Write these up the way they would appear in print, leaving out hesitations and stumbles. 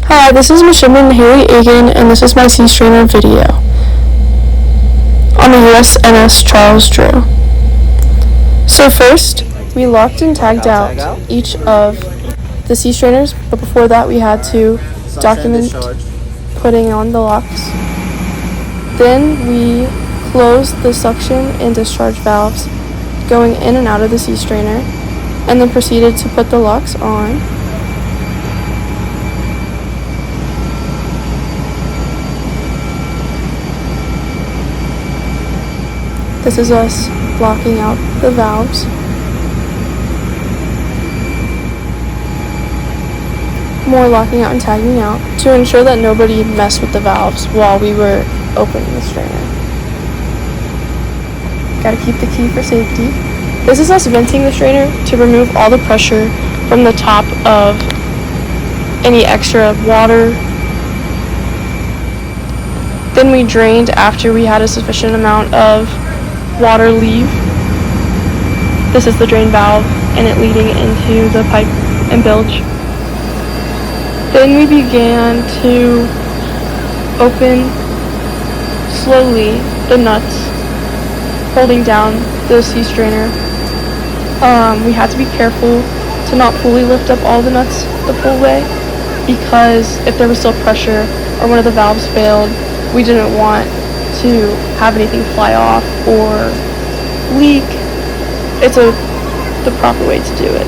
Hi, this is EPRJ240-AGIN, and this is my sea strainer video on the USNS Charles Drew. So first, we locked and tagged out each of the sea strainers, but before that we had to document putting on the locks. Then we closed the suction and discharge valves going in and out of the sea strainer, and then proceeded to put the locks on. This is us blocking out the valves. More locking out and tagging out to ensure that nobody messed with the valves while we were opening the strainer. Gotta keep the key for safety. This is us venting the strainer to remove all the pressure from the top of any extra water. Then we drained after we had a sufficient amount of water leave. This is the drain valve and it leading into the pipe and bilge. Then we began to open slowly the nuts, holding down the sea strainer. We had to be careful to not fully lift up all the nuts the full way, because if there was still pressure or one of the valves failed, we didn't want to have anything fly off or leak. It's the proper way to do it.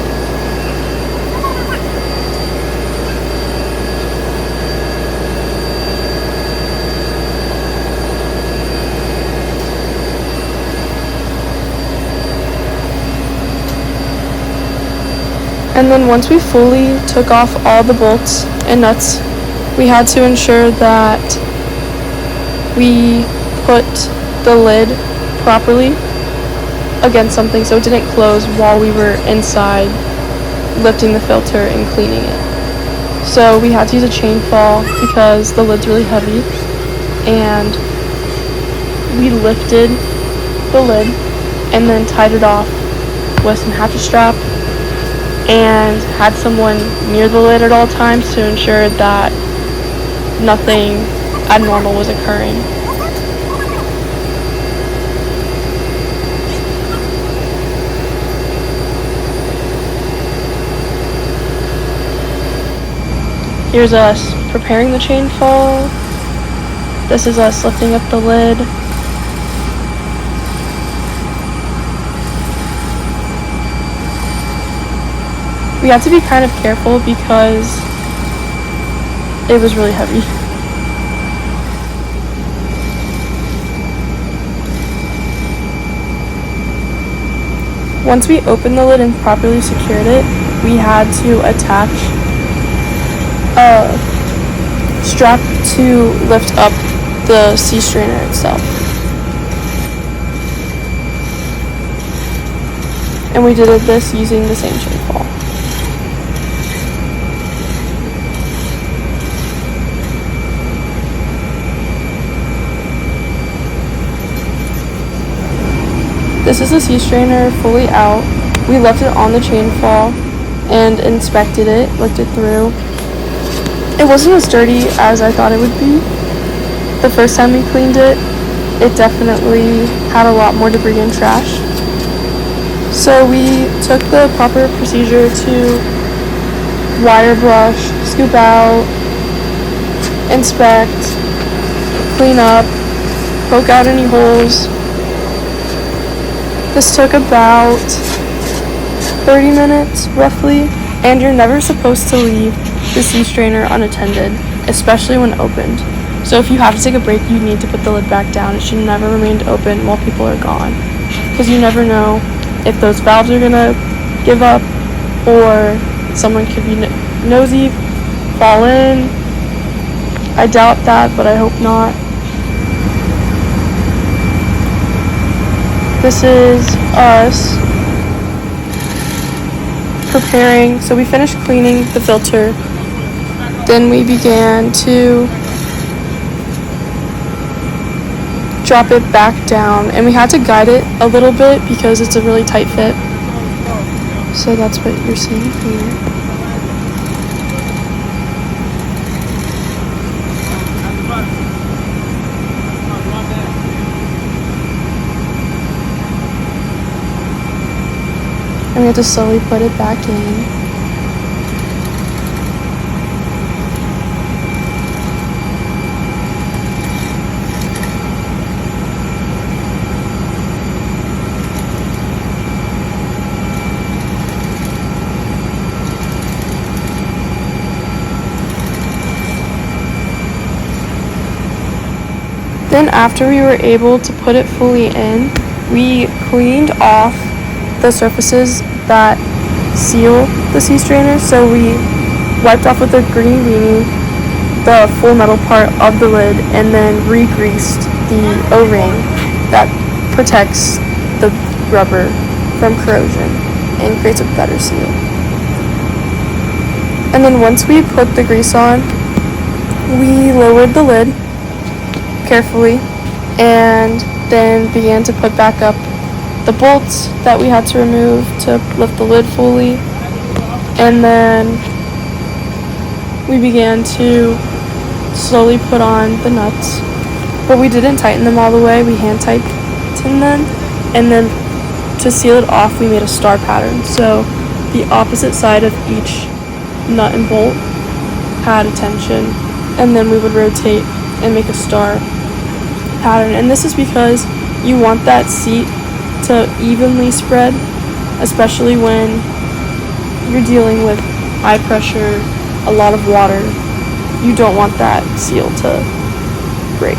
And then once we fully took off all the bolts and nuts, we had to ensure that we put the lid properly against something so it didn't close while we were inside lifting the filter and cleaning it. So we had to use a chain fall because the lid's really heavy, and we lifted the lid and then tied it off with some hatchet strap and had someone near the lid at all times to ensure that nothing abnormal was occurring. Here's us preparing the chain fall. This is us lifting up the lid. We had to be kind of careful because it was really heavy. Once we opened the lid and properly secured it, we had to attach a strap to lift up the sea strainer itself. And we did this using the same chain fall. This is the sea strainer fully out. We left it on the chain fall and inspected it, looked it through. It wasn't as dirty as I thought it would be. The first time we cleaned it, it definitely had a lot more debris and trash. So we took the proper procedure to wire brush, scoop out, inspect, clean up, poke out any holes. This took about 30 minutes, roughly, and you're never supposed to leave the sea strainer unattended, especially when opened. So if you have to take a break, you need to put the lid back down. It should never remain open while people are gone, because you never know if those valves are gonna give up or someone could be nosy, fall in. I doubt that, but I hope not. This is us preparing. So we finished cleaning the filter. Then we began to drop it back down, and we had to guide it a little bit because it's a really tight fit. So that's what you're seeing here. to slowly put it back in. Then after we were able to put it fully in, we cleaned off the surfaces that seal the sea strainer. So we wiped off with a green weenie the full metal part of the lid and then re-greased the O-ring that protects the rubber from corrosion and creates a better seal. And then once we put the grease on, we lowered the lid carefully and then began to put back up the bolts that we had to remove to lift the lid fully, and then we began to slowly put on the nuts, but we didn't tighten them all the way. We hand tightened them, and then to seal it off we made a star pattern, so the opposite side of each nut and bolt had a tension, and then we would rotate and make a star pattern. And this is because you want that seat to evenly spread, especially when you're dealing with high pressure, a lot of water. You don't want that seal to break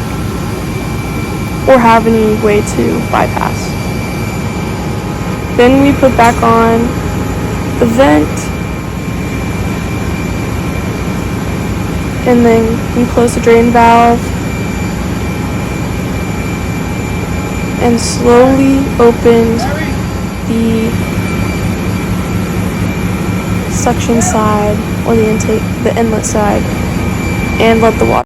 or have any way to bypass. Then we put back on the vent, and then we close the drain valve and slowly opened the suction side or the inlet side and let the water